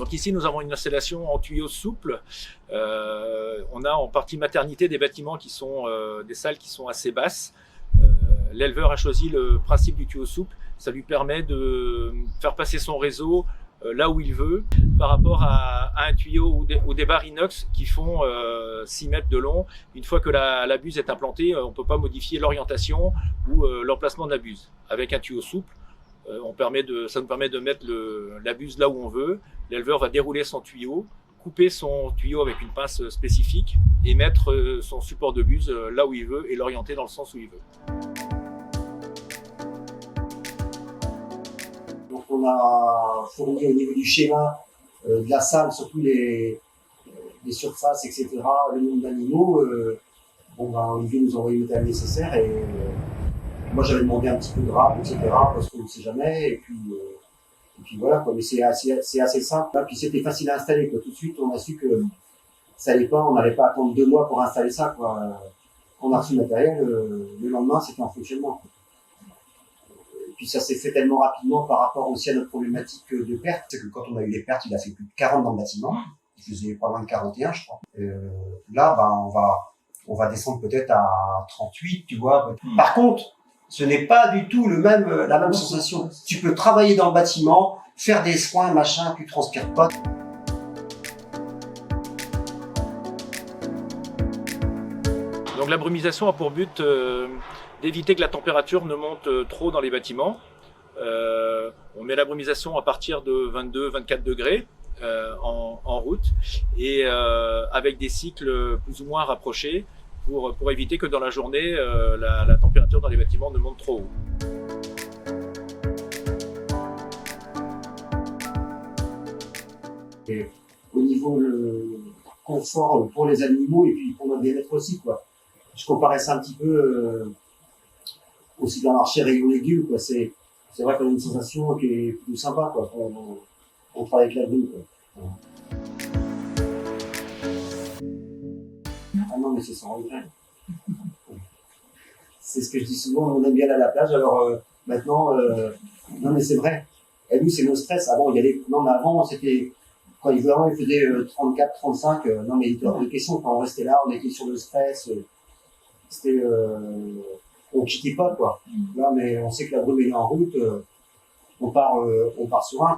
Donc ici, nous avons une installation en tuyaux souples. On a en partie maternité des bâtiments qui sont des salles qui sont assez basses. L'éleveur a choisi le principe du tuyau souple. Ça lui permet de faire passer son réseau là où il veut, par rapport à un tuyau ou des barres inox qui font 6 mètres de long. Une fois que la buse est implantée, on ne peut pas modifier l'orientation ou l'emplacement de la buse. Avec un tuyau souple, ça nous permet de mettre la buse là où on veut. L'éleveur va dérouler son tuyau, couper son tuyau avec une pince spécifique et mettre son support de buse là où il veut et l'orienter dans le sens où il veut. Donc on a fourni au niveau du schéma de la salle, surtout les surfaces, etc., le nombre d'animaux. Olivier nous a envoyé le matériel nécessaire et moi j'avais demandé un petit peu de rap, etc., parce qu'on ne sait jamais. Et puis voilà, quoi. Mais c'est assez simple. Là, puis c'était facile à installer, quoi. Tout de suite, on a su que ça allait pas, on n'allait pas attendre 2 mois pour installer ça, quoi. On a reçu le matériel, le lendemain, c'était en fonctionnement. Et puis ça s'est fait tellement rapidement par rapport aussi à notre problématique de perte. C'est que quand on a eu des pertes, il a fait plus de 40 dans le bâtiment. Il faisait pas loin de 41, je crois. Là, on va descendre peut-être à 38, tu vois. Par contre, ce n'est pas du tout la même sensation. Tu peux travailler dans le bâtiment, faire des soins, machin, tu transpires pas. Donc la brumisation a pour but d'éviter que la température ne monte trop dans les bâtiments. On met la brumisation à partir de 22-24 degrés en route et avec des cycles plus ou moins rapprochés pour éviter que dans la journée, la température dans les bâtiments ne monte trop haut. Et au niveau le confort pour les animaux et puis pour notre bien-être aussi, quoi. Je comparais ça un petit peu aussi dans le marché rayon légumes, quoi. C'est vrai qu'on a une sensation qui est plus sympa, quoi. On travaille avec la brune, quoi. Ah non, mais c'est sans regret. C'est ce que je dis souvent, on aime bien aller à la plage, alors maintenant, non mais c'est vrai. Et nous, c'est nos stress. Avant, non mais avant, c'était, quand il faisait 34, 35, non mais il était hors de question, quand on restait là, on était sur le stress, c'était, on quittait pas, quoi. Là, mais on sait que la brume est en route, on part sur un.